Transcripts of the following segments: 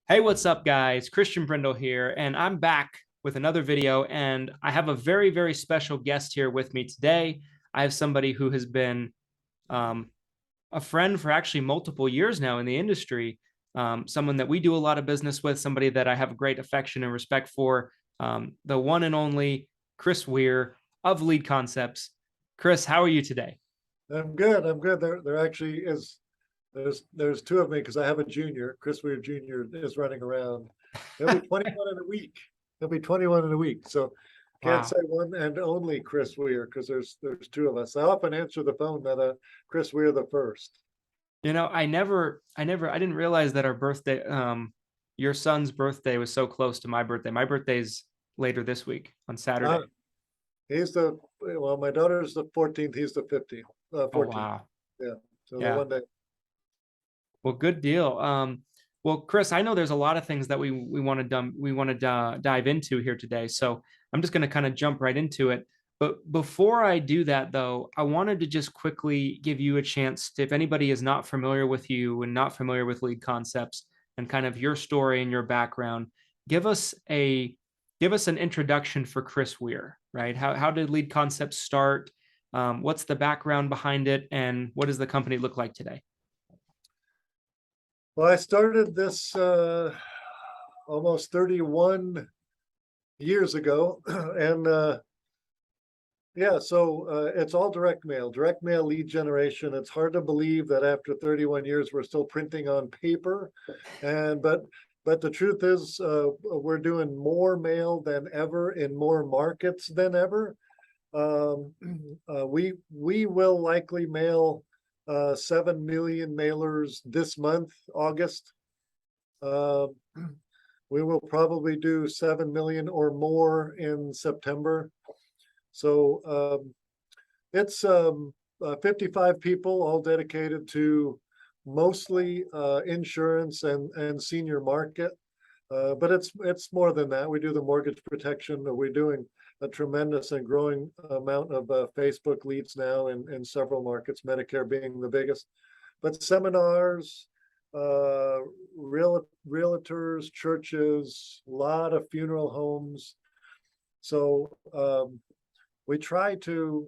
Hey, what's up, guys? Christian Brindle here, and I'm back with another video. And I have a very, very special guest here with me today. I have somebody who has been um, a friend for actually multiple years now in the industry, someone that we do a lot of business with, somebody that I have a great affection and respect for, the one and only Chris Weir of Lead Concepts. Chris, how are you today? I'm good. I'm good. There actually is there's two of me because I have a junior. Chris Weir Jr. is running around. He'll be 21 in a week. He'll be 21 in a week. So can't Wow. say one and only Chris Weir because there's two of us. I often answer the phone that Chris Weir the first. I didn't realize that our birthday, your son's birthday was so close to my birthday. My birthday's later this week on Uh, Saturday. my daughter's the 14th. He's the 15th. Oh, 14th. wow. Yeah. So they're Yeah. one day. Well, good deal. Well, Chris, I know there's a lot of things that we want to dive into here today. So I'm just going to kind of jump right into it. But before I do that, though, I wanted to just quickly give you a chance to, if anybody is not familiar with you and not familiar with Lead Concepts and kind of your story and your background, give us a give us an introduction for Chris Weir, right? How did Lead Concepts start? What's the background behind it, and what does the company look like today? Well, I started this almost 31 years ago, and yeah, so it's all direct mail lead generation. It's hard to believe that after 31 years we're still printing on paper, and but the truth is we're doing more mail than ever in more markets than ever. Um, we will likely mail 7 million mailers this month, August. Uh, we will probably do 7 million or more in September. So it's 55 people, all dedicated to mostly insurance and senior market. But it's more than that. We do the mortgage protection. We're doing a tremendous and growing amount of Facebook leads now in several markets, Medicare being the biggest. But seminars, uh, realtors, churches, a lot of funeral homes. So we try to,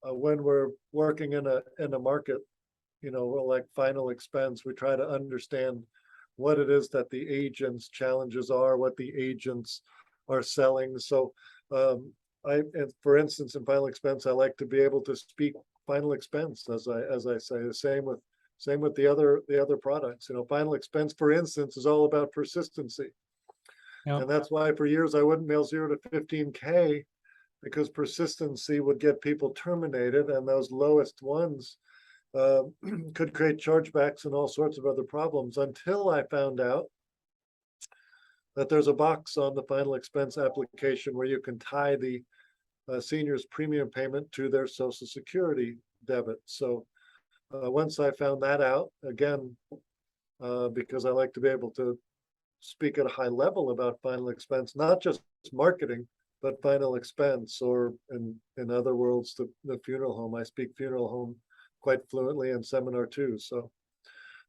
when we're working in a market, like final expense, we try to understand what it is that the agents' challenges are, what the agents are selling. So, for instance, in final expense, I like to be able to speak final expense, as I say. The same with the other products. Final expense, for instance, is all about persistency, Yep. and that's why for years I wouldn't mail 0 to 15K because persistency would get people terminated, and those lowest ones uh, could create chargebacks and all sorts of other problems until I found out that there's a box on the final expense application where you can tie the senior's premium payment to their Social Security debit. So once I found that out, again, because I like to be able to speak at a high level about final expense, not just marketing, but final expense, or in other worlds, the funeral home. I speak funeral home quite fluently and seminar too. So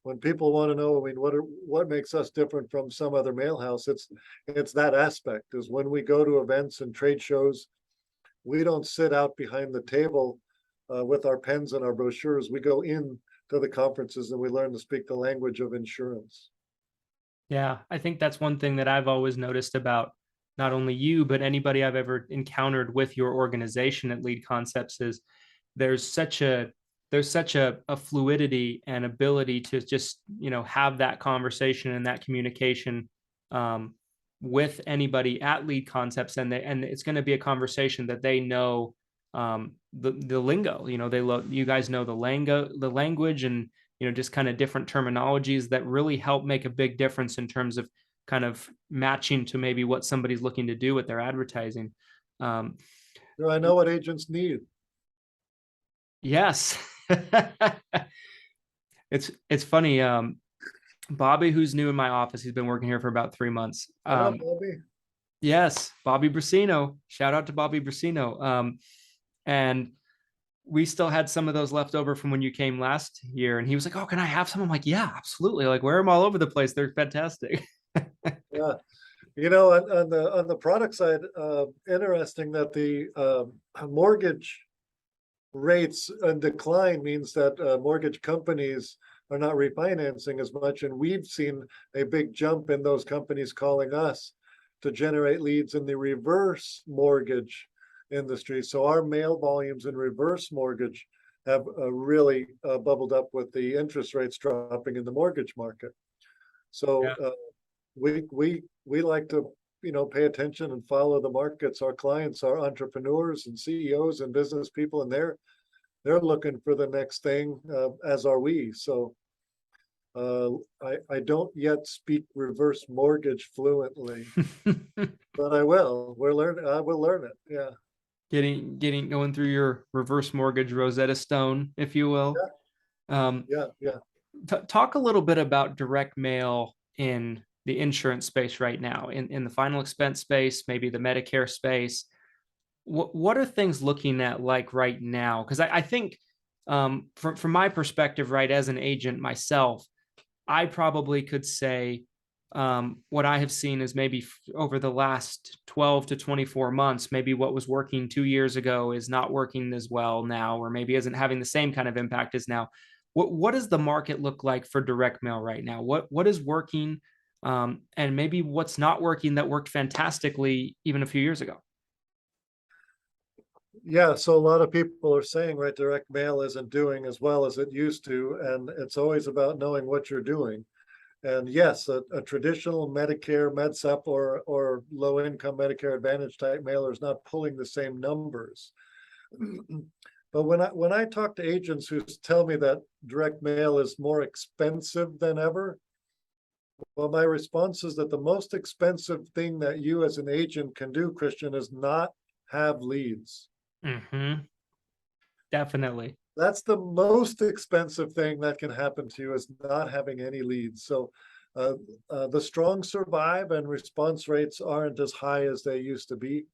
when people want to know, I mean, what makes us different from some other mail house, it's that aspect. Is when we go to events and trade shows, we don't sit out behind the table with our pens and our brochures. We go in to the conferences and we learn to speak the language of insurance. Yeah, I think that's one thing that I've always noticed about not only you, but anybody I've ever encountered with your organization at Lead Concepts is there's such a a fluidity and ability to just, have that conversation and that communication um, with anybody at Lead Concepts, and it's going to be a conversation that they know the lingo. You guys know the language, and just kind of different terminologies that really help make a big difference in terms of kind of matching to maybe what somebody's looking to do with their advertising. Um, I know what agents need. yes. It's funny. Bobby, who's new in my office, he's been working here for about 3 months. What up, Bobby? Yes, Bobby Brasino. Shout out to Bobby Brasino. And we still had some of those left over from when you came last year. And he was like, "Oh, can I have some?" I'm like, "Yeah, absolutely. Like, wear them all over the place. They're fantastic." Yeah. You know, on the product side, interesting that the mortgage rates and decline means that mortgage companies are not refinancing as much, and we've seen a big jump in those companies calling us to generate leads in the reverse mortgage industry. So our mail volumes in reverse mortgage have really bubbled up with the interest rates dropping in the mortgage market. So Yeah. we like to pay attention and follow the markets. Our clients are entrepreneurs and CEOs and business people, and they're looking for the next thing, as are we. So I don't yet speak reverse mortgage fluently, but I will. I will learn it. Yeah. Going through your reverse mortgage Rosetta Stone, if you will. Um, Yeah. Yeah. talk a little bit about direct mail in the insurance space right now, in the final expense space, maybe the Medicare space. What are things looking at like right now? Because I think from my perspective, right, as an agent myself, I probably could say what I have seen is maybe over the last 12 to 24 months, maybe what was working 2 years ago is not working as well now, or maybe isn't having the same kind of impact as now. What does the market look like for direct mail right now? What is working, and maybe what's not working that worked fantastically even a few years ago? Yeah, so a lot of people are saying, right, direct mail isn't doing as well as it used to, and it's always about knowing what you're doing. And yes, a traditional Medicare, MedSup, or low income Medicare Advantage type mailer is not pulling the same numbers. But when I talk to agents who tell me that direct mail is more expensive than ever, well, my response is that the most expensive thing that you as an agent can do, Christian, is not have leads. Mm-hmm. Definitely. That's the most expensive thing that can happen to you, is not having any leads. So the strong survive and response rates aren't as high as they used to be.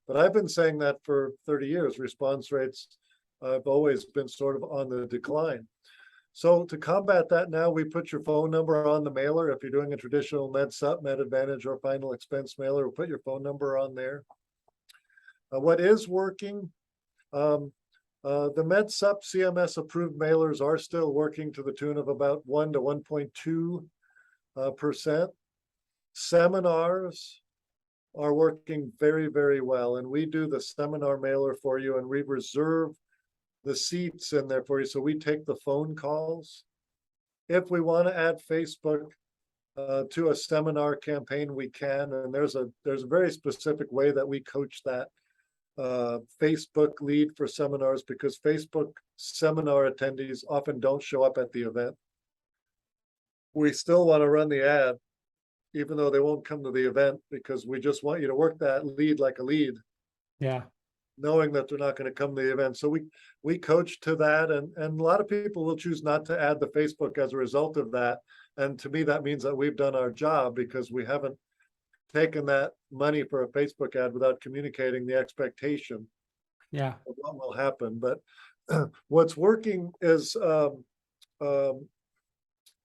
But I've been saying that for 30 years. Response rates have always been sort of on the decline. So to combat that, now we put your phone number on the mailer. If you're doing a traditional MedSup, Med Advantage, or final expense mailer, we'll put your phone number on there. What is working? The MedSup CMS approved mailers are still working to the tune of about 1 to 1.2%. Seminars are working very, very well. And we do the seminar mailer for you, and we reserve the seats in there for you. So we take the phone calls. If we want to add Facebook to a seminar campaign, we can. And there's a very specific way that we coach that Facebook lead for seminars, because Facebook seminar attendees often don't show up at the event. We still want to run the ad, even though they won't come to the event, because we just want you to work that lead like a lead, Yeah. knowing that they're not going to come to the event. So we coach to that, and a lot of people will choose not to add the Facebook as a result of that. And to me, that means that we've done our job, because we haven't taken that money for a Facebook ad without communicating the expectation Yeah. of what will happen. But what's working is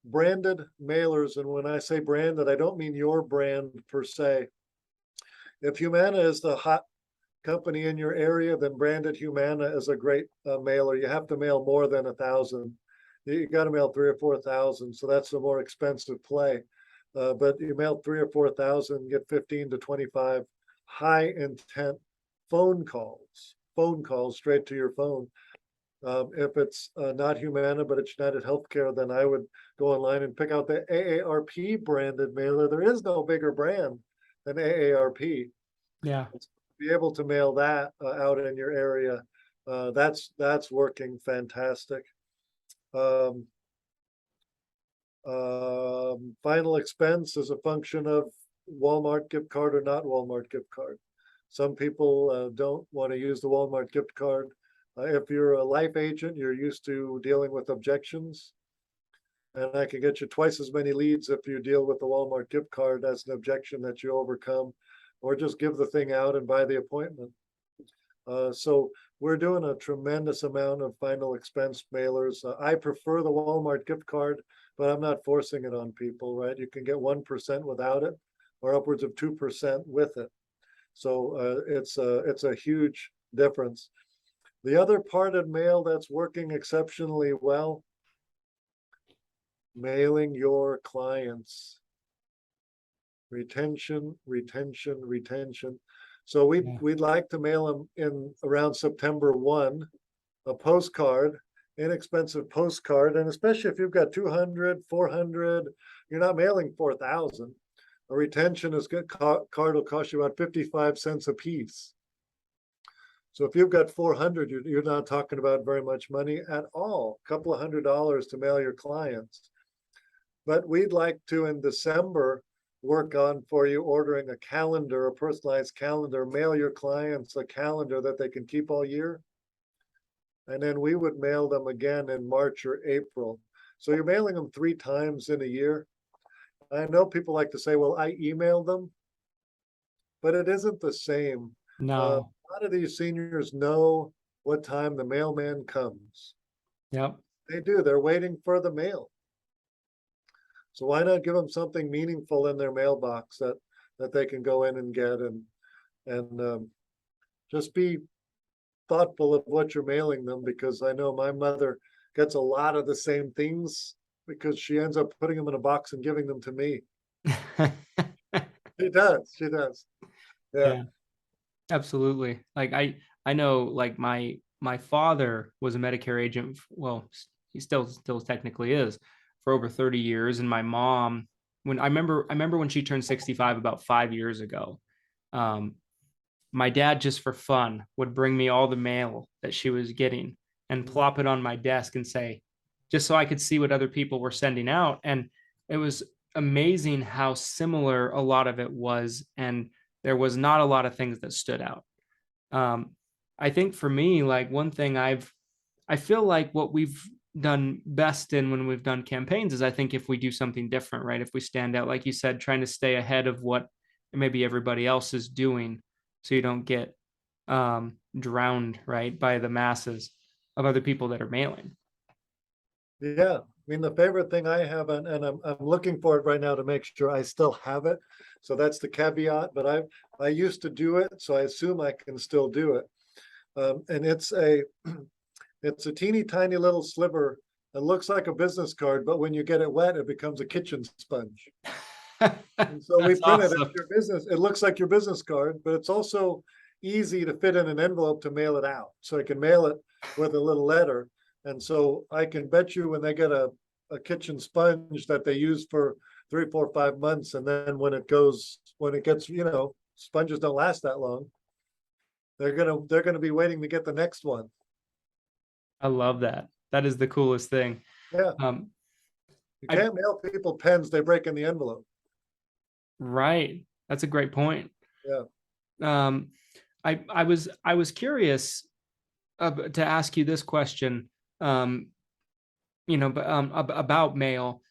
branded mailers. And when I say branded, I don't mean your brand per se. If Humana is the hot company in your area, then branded Humana is a great mailer. You have to mail more than 1,000. You got to mail 3,000 or 4,000. So that's a more expensive play. But you mail 3,000 or 4,000, get 15 to 25 high intent phone calls straight to your phone. If it's not Humana, but it's United Healthcare, then I would go online and pick out the AARP branded mailer. There is no bigger brand than AARP. Yeah. Be able to mail that out in your area. That's working fantastic. Final expense is a function of Walmart gift card or not Walmart gift card. Some people don't want to use the Walmart gift card. If you're a life agent, you're used to dealing with objections. And I can get you twice as many leads if you deal with the Walmart gift card as an objection that you overcome, or just give the thing out and buy the appointment. So we're doing a tremendous amount of final expense mailers. I prefer the Walmart gift card, but I'm not forcing it on people, right? You can get 1% without it, or upwards of 2% with it. So it's a huge difference. The other parted mail that's working exceptionally well, mailing your clients. Retention, retention, retention. So we'd like to mail them in around September 1, a postcard, inexpensive postcard, and especially if you've got 200, 400, you're not mailing 4,000. A retention is good card will cost you about 55 cents a piece. So if you've got 400, you're not talking about very much money at all, a couple of $100 to mail your clients. But we'd like to, in December, work on for you ordering a calendar, a personalized calendar, mail your clients a calendar that they can keep all year. And then we would mail them again in March or April. So you're mailing them 3 times in a year. I know people like to say, well, I emailed them, but it isn't the same. A No. lot of these seniors know what time the mailman comes. Yep. They do. They're waiting for the mail. So why not give them something meaningful in their mailbox that they can go in and get, and just be thoughtful of what you're mailing them, because I know my mother gets a lot of the same things because she ends up putting them in a box and giving them to me. She does. Yeah. Yeah, absolutely. Like I know, like my father was a Medicare agent. Well, he still technically is, for over 30 years. And my mom, when I remember when she turned 65 about 5 years ago, my dad, just for fun, would bring me all the mail that she was getting and plop it on my desk and say, just so I could see what other people were sending out. And it was amazing how similar a lot of it was. And there was not a lot of things that stood out. I think for me, like one thing I feel like what we've done best in when we've done campaigns is, I think if we do something different, right? If we stand out, like you said, trying to stay ahead of what maybe everybody else is doing, so you don't get drowned, right, by the masses of other people that are mailing. Yeah. I mean, the favorite thing I have, and I'm looking for it right now to make sure I still have it. So that's the caveat, but I used to do it, so I assume I can still do it. And it's a teeny tiny little sliver. It looks like a business card, but when you get it wet, it becomes a kitchen sponge. And so we That's print it as awesome. your business. It looks like your business card, but it's also easy to fit in an envelope to mail it out. So I can mail it with a little letter. And so I can bet you when they get a kitchen sponge that they use for 3, 4, 5 months, and then when it gets, sponges don't last that long. They're gonna be waiting to get the next one. I love that. That is the coolest thing. Yeah, Um, you I can't mail people pens, they break in the envelope. Right. That's a great point. Yeah. Um, I was curious to ask you this question. About mail.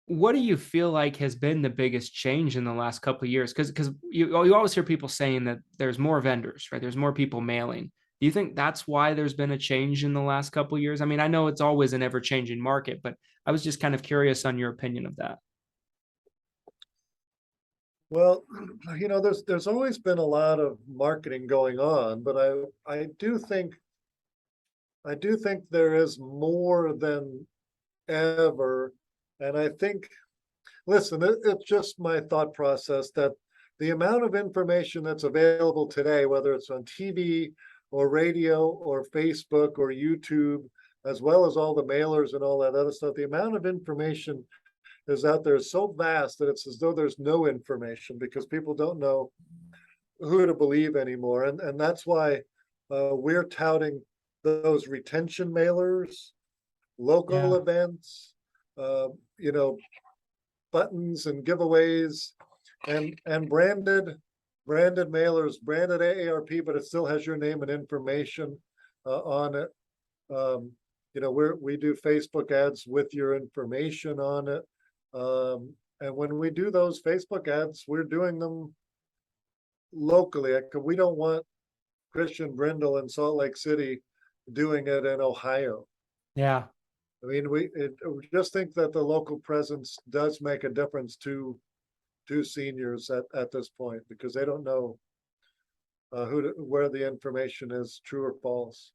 What do you feel like has been the biggest change in the last couple of years? Because you always hear people saying that there's more vendors, right? There's more people mailing. Do you think that's why there's been a change in the last couple of years? I mean, I know it's always an ever-changing market, but I was just kind of curious on your opinion of that. Well, there's always been a lot of marketing going on, but I do think there is more than ever. And I think, listen, it's just my thought process that the amount of information that's available today, whether it's on TV or radio or Facebook or YouTube, as well as all the mailers and all that other stuff, the amount of information is out there is so vast that it's as though there's no information, because people don't know who to believe anymore. And that's why we're touting those retention mailers, local Yeah. events, buttons and giveaways, and branded mailers, branded AARP, but it still has your name and information on it. We do Facebook ads with your information on it. And when we do those Facebook ads, we're doing them locally. We don't want Christian Brindle in Salt Lake City doing it in Ohio. Yeah. I mean, we just think that the local presence does make a difference to to seniors at this point, because they don't know where the information is true or false.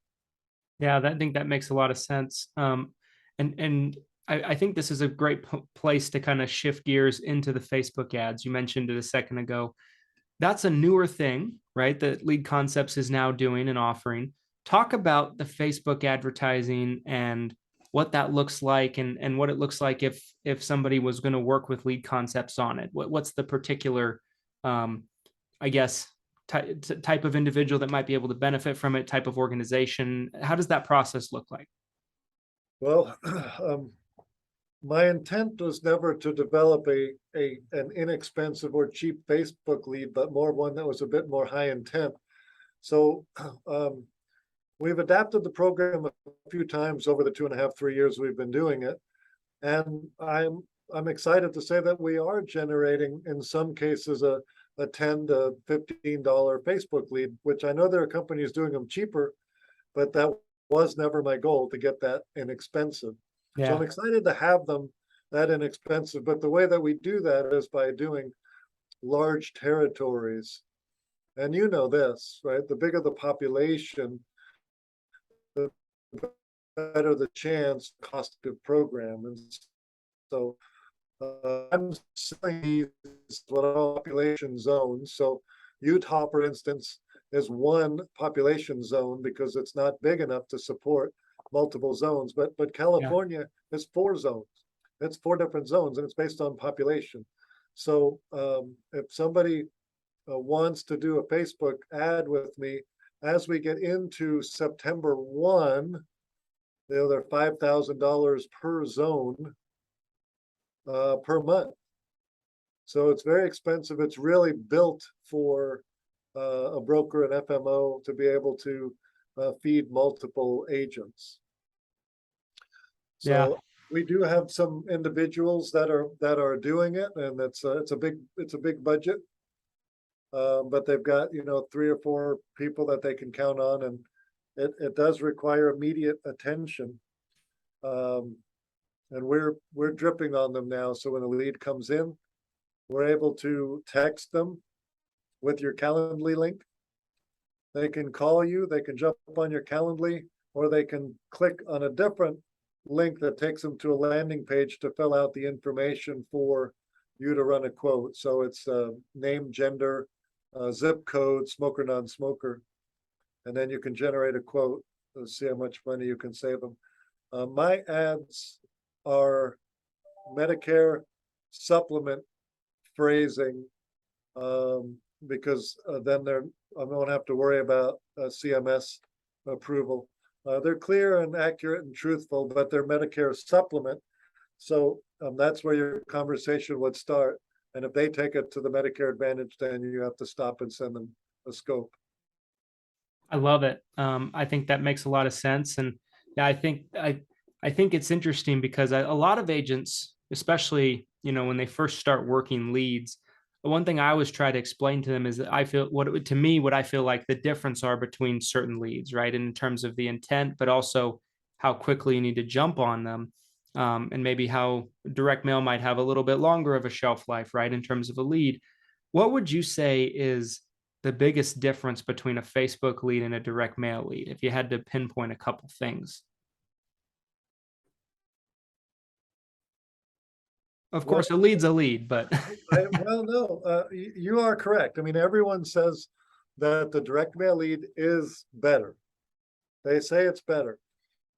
Yeah, I think that makes a lot of sense. And I think this is a great place to kind of shift gears into the Facebook ads. You mentioned it a second ago. That's a newer thing, right? That Lead Concepts is now doing and offering. Talk about the Facebook advertising and what that looks like, and what it looks like if somebody was going to work with Lead Concepts on it. What's the particular, I guess, type of individual that might be able to benefit from it, type of organization? How does that process look like? Well, my intent was never to develop an inexpensive or cheap Facebook lead, but more one that was a bit more high intent. So we've adapted the program a few times over the 2.5, 3 years we've been doing it. And I'm excited to say that we are generating, in some cases, a $10 to $15 Facebook lead, which I know there are companies doing them cheaper, but that was never my goal, to get that inexpensive. So I'm Yeah. excited to have them that inexpensive. But the way that we do that is by doing large territories. And you know this, right? The bigger the population, the better the chance cost of program. And so I'm selling these what I call population zones. So Utah, for instance, is one population zone because it's not big enough to support multiple zones. But California is 4 zones. It's 4 different zones, and it's based on population. So if somebody wants to do a Facebook ad with me, as we get into September 1, they're $5,000 per zone per month. So it's very expensive. It's really built for a broker, an FMO, to be able to feed multiple agents. Yeah. So we do have some individuals that are doing it, and it's a big budget. But they've got 3 or 4 people that they can count on, and it does require immediate attention. And we're dripping on them now. So when a lead comes in, we're able to text them with your Calendly link. They can call you, they can jump on your Calendly, or they can click on a different link that takes them to a landing page to fill out the information for you to run a quote. So it's name, gender, zip code, smoker, non-smoker, and then you can generate a quote to see how much money you can save them. My ads are Medicare supplement phrasing, because then I don't have to worry about CMS approval. They're clear and accurate and truthful, but they're Medicare supplement. So that's where your conversation would start. And if they take it to the Medicare Advantage, then you have to stop and send them a scope. I love it. I think that makes a lot of sense. And yeah, I think it's interesting because a lot of agents, especially, when they first start working leads, one thing I always try to explain to them is that I feel what I feel like the difference are between certain leads, right? In terms of the intent, but also how quickly you need to jump on them. And maybe how direct mail might have a little bit longer of a shelf life, right? In terms of a lead. What would you say is the biggest difference between a Facebook lead and a direct mail lead, if you had to pinpoint a couple things? Of Well, course, a lead's a lead, but well, no, you are correct. I mean, everyone says that the direct mail lead is better. They say it's better.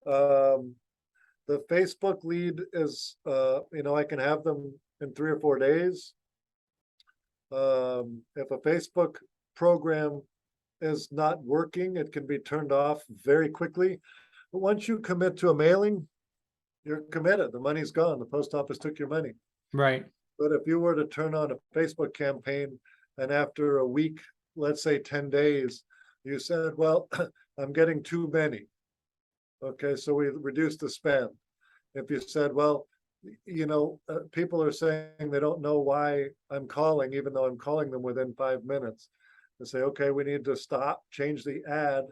The Facebook lead is, I can have them in 3 or 4 days. If a Facebook program is not working, it can be turned off very quickly. But once you commit to a mailing, you're committed. The money's gone. The post office took your money. right. But if you were to turn on a Facebook campaign and after a week, let's say 10 days, you said, well, I'm getting too many. Okay, so we reduced the spend. If you said, well, people are saying they don't know why I'm calling, even though I'm calling them within 5 minutes. They say, okay, we need to stop, change the ad,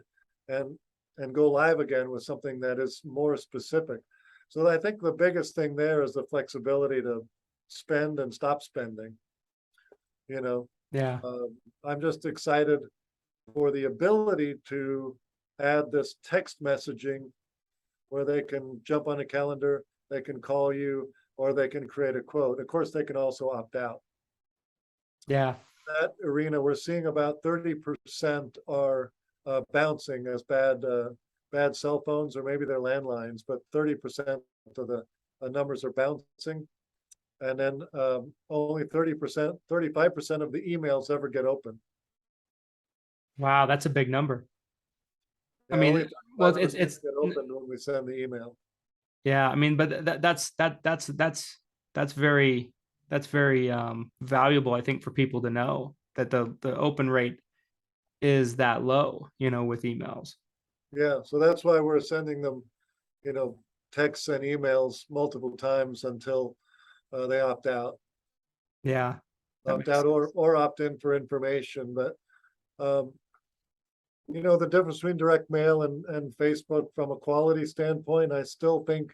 and go live again with something that is more specific. So I think the biggest thing there is the flexibility to spend and stop spending. you know. Yeah. I'm just excited for the ability to add this text messaging where they can jump on a calendar, they can call you, or they can create a quote. Of course, they can also opt out. Yeah. That arena, we're seeing about 30% are bouncing as bad cell phones, or maybe they're landlines, but 30% of the numbers are bouncing. And then only 30%, 35% of the emails ever get open. Wow, that's a big number. I Yeah, only mean, well, 35% get open when we send the email. yeah, I mean, but that's very valuable, I think, for people to know that the open rate is that low, with emails. Yeah, so that's why we're sending them, you know, texts and emails multiple times until they opt out, Yeah, that opt makes out sense. or opt in for information. But um, the difference between direct mail and Facebook from a quality standpoint, I still think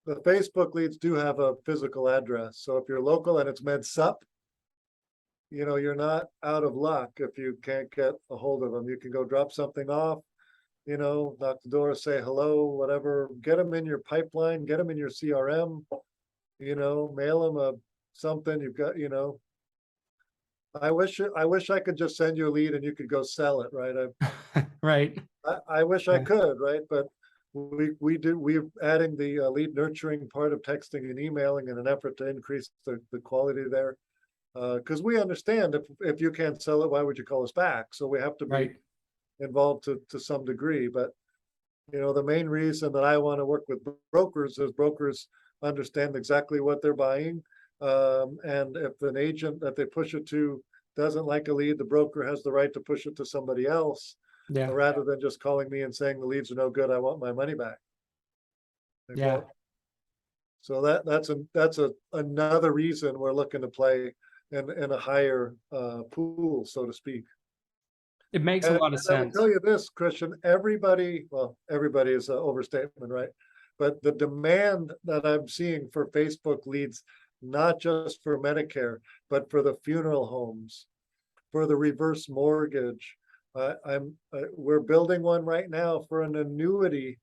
the Facebook leads do have a physical address. So if you're local and it's MedSup, you're not out of luck if you can't get a hold of them. You can go drop something off, knock the door, say hello, whatever, get them in your pipeline, get them in your CRM, mail them something you've got, I wish I could just send you a lead and you could go sell it, right? Right. I wish I Yeah. could, right? But we're adding the lead nurturing part of texting and emailing in an effort to increase the quality there. Because we understand if you can't sell it, why would you call us back? So we have to be Right. involved to some degree. But the main reason that I want to work with brokers is brokers understand exactly what they're buying. And if an agent that they push it to doesn't like a lead, the broker has the right to push it to somebody else, Yeah. rather than just calling me and saying the leads are no good, I want my money back. Like, Yeah. well, so that's another reason we're looking to play in a higher pool, so to speak. It makes a And lot of I will sense. tell you this, Christian, everybody is an overstatement, right? But the demand that I'm seeing for Facebook leads, not just for Medicare, but for the funeral homes, for the reverse mortgage. We're building one right now for an annuity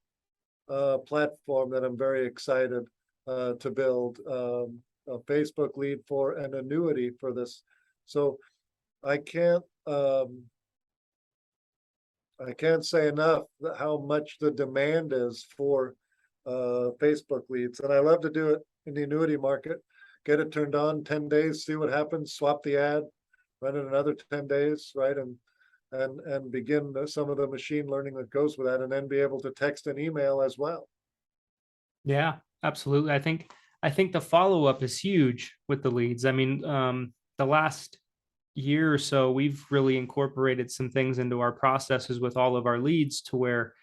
platform that I'm very excited to build, a Facebook lead for an annuity for this. So I can't um, I can't say enough how much the demand is for Facebook leads, and I love to do it in the annuity market. Get it turned on 10 days, see what happens, swap the ad, run it another 10 days, right? And begin some of the machine learning that goes with that, and then be able to text and email as well. Yeah, absolutely. I think the follow-up is huge with the leads. I mean, the last year or so, we've really incorporated some things into our processes with all of our leads to where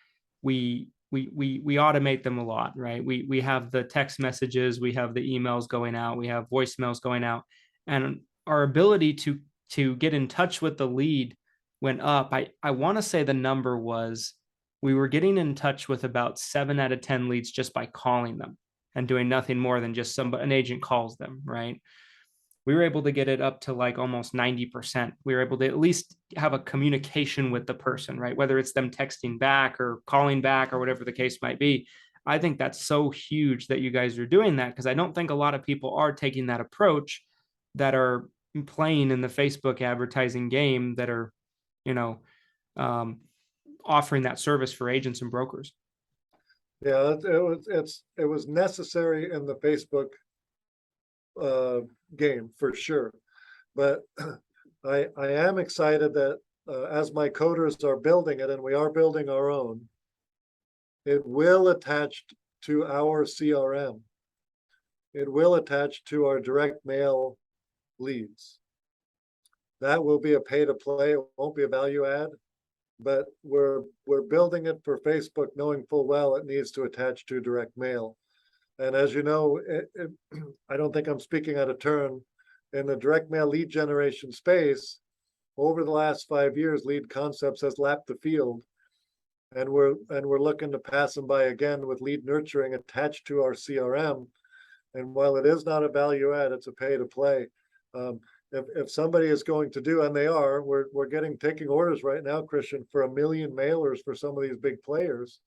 we automate them a lot, right? We have the text messages, we have the emails going out, we have voicemails going out, and our ability to get in touch with the lead went up. I want to say the number was we were getting in touch with about 7 out of 10 leads just by calling them and doing nothing more than just an agent calls them, right? We were able to get it up to like almost 90%. We were able to at least have a communication with the person, right? Whether it's them texting back or calling back or whatever the case might be. I think that's so huge that you guys are doing that, because I don't think a lot of people are taking that approach, that are playing in the Facebook advertising game, that are, you know, um, offering that service for agents and brokers. Yeah, it was necessary in the Facebook game for sure. But I am excited that as my coders are building it, and we are building our own, it will attach to our CRM. It will attach to our direct mail leads. That will be a pay to play. It won't be a value add, but we're building it for Facebook, knowing full well it needs to attach to direct mail. And as you know, I don't think I'm speaking out of turn. In the direct mail lead generation space, over the last 5 years, Lead Concepts has lapped the field, and we're looking to pass them by again with lead nurturing attached to our CRM. And while it is not a value add, it's a pay to play. if somebody is going to do, and they are, we're taking orders right now, Christian, for 1 million mailers for some of these big players.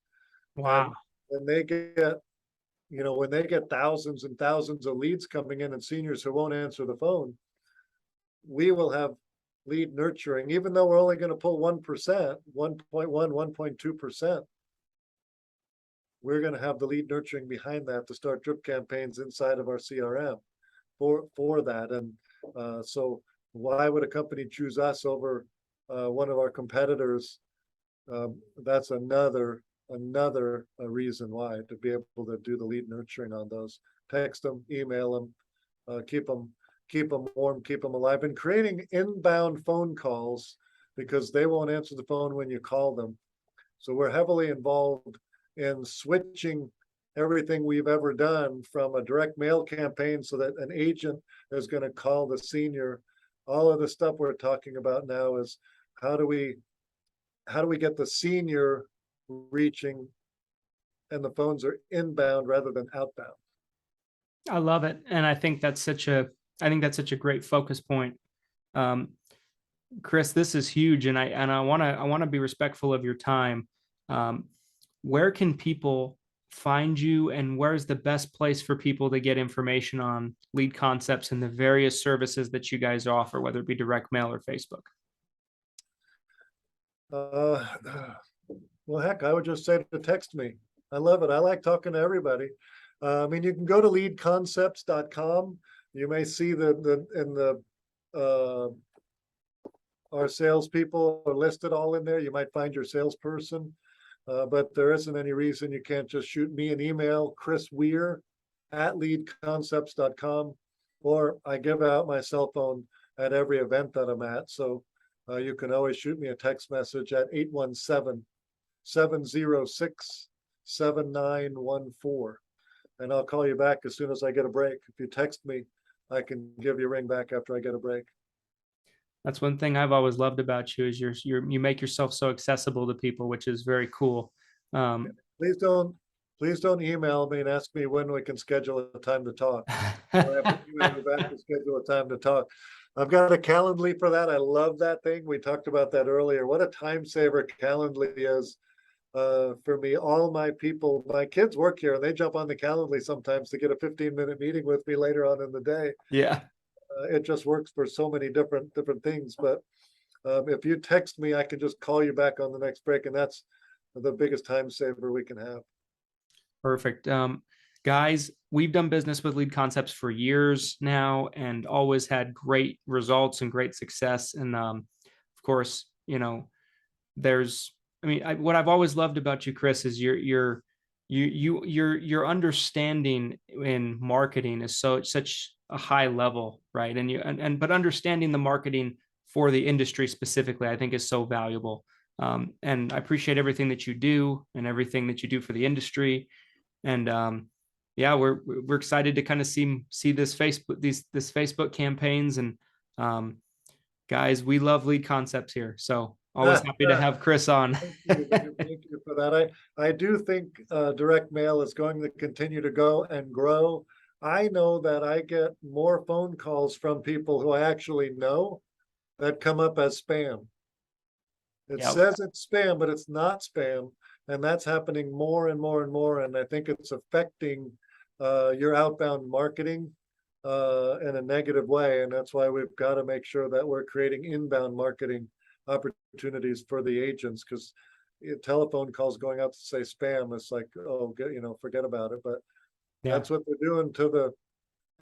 And Wow. when they get, when they get thousands and thousands of leads coming in and seniors who won't answer the phone, we will have lead nurturing, even though we're only going to pull 1%, 1.1, 1.2%. We're going to have the lead nurturing behind that to start drip campaigns inside of our CRM for that. And so why would a company choose us over one of our competitors? That's another reason why, to be able to do the lead nurturing on those. Text them, email them, keep them warm, keep them alive, and creating inbound phone calls, because they won't answer the phone when you call them. So we're heavily involved in switching everything we've ever done from a direct mail campaign, so that an agent is going to call the senior. All of the stuff we're talking about now is how do we get the senior reaching, and the phones are inbound rather than outbound. I love it. And I think that's such a great focus point. Chris, this is huge. And I want to be respectful of your time. Where can people find you, and where's the best place for people to get information on Lead Concepts and the various services that you guys offer, whether it be direct mail or Facebook? Well, heck, I would just say to text me. I love it. I like talking to everybody. I mean, you can go to leadconcepts.com. You may see our salespeople are listed all in there. You might find your salesperson, but there isn't any reason you can't just shoot me an email, Chris Weir @leadconcepts.com, or I give out my cell phone at every event that I'm at. So you can always shoot me a text message at 817-706-7914. And I'll call you back as soon as I get a break. If you text me, I can give you a ring back after I get a break. That's one thing I've always loved about you, is you make yourself so accessible to people, which is very cool. Please don't email me and ask me when we can schedule a time to talk. I have to email me back to schedule a time to talk. I've got a Calendly for that. I love that thing. We talked about that earlier. What a time saver Calendly is for me. All my people, my kids work here, and they jump on the Calendly sometimes to get a 15-minute meeting with me later on in the day. Yeah. It just works for so many different things. But if you text me, I can just call you back on the next break, and that's the biggest time saver we can have. Perfect. Guys, we've done business with Lead Concepts for years now, and always had great results and great success. And of course, what I've always loved about you, Chris, is your understanding in marketing is such a high level, right? But understanding the marketing for the industry specifically, I think, is so valuable. And I appreciate everything that you do and everything that you do for the industry. And yeah, we're excited to kind of see this Facebook campaigns. And guys, we love Lead Concepts here, so always happy to have Chris on. Thank you for that. I do think direct mail is going to continue to go and grow. I know that I get more phone calls from people who I actually know that come up as spam. It says it's spam, but it's not spam. And that's happening more and more and more. And I think it's affecting your outbound marketing in a negative way. And that's why we've got to make sure that we're creating inbound marketing opportunities for the agents, because telephone calls going out to say spam, it's like, oh, forget about it. But that's what they're doing to the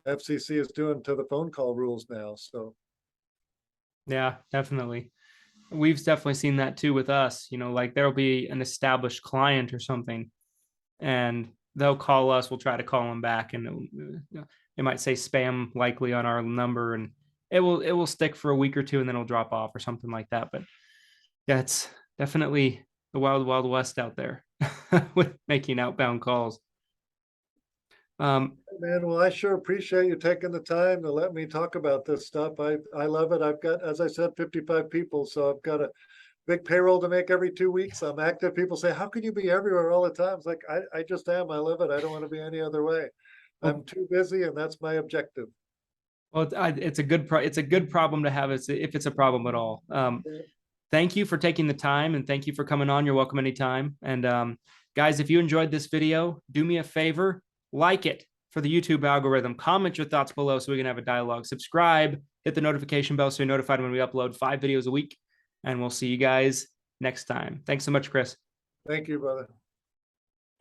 FCC is doing to the phone call rules now. So yeah, definitely. We've definitely seen that too with us. Like there'll be an established client or something, and they'll call us. We'll try to call them back, and it might say spam likely on our number, and it will stick for a week or two, and then it'll drop off or something like that. But that's definitely the wild, wild west out there with making outbound calls. Man, well, I sure appreciate you taking the time to let me talk about this stuff. I love it. I've got, as I said, 55 people, so I've got a big payroll to make every 2 weeks. I'm active. People say, how can you be everywhere all the time? It's like, I just am. I love it. I don't want to be any other way. I'm too busy, and that's my objective. Well, it's a good problem to have if it's a problem at all. Thank you for taking the time, and thank you for coming on. You're welcome anytime. And guys, if you enjoyed this video, do me a favor, like it for the YouTube algorithm. Comment your thoughts below so we can have a dialogue. Subscribe, hit the notification bell so you're notified when we upload 5 videos a week. And we'll see you guys next time. Thanks so much, Chris. Thank you, brother.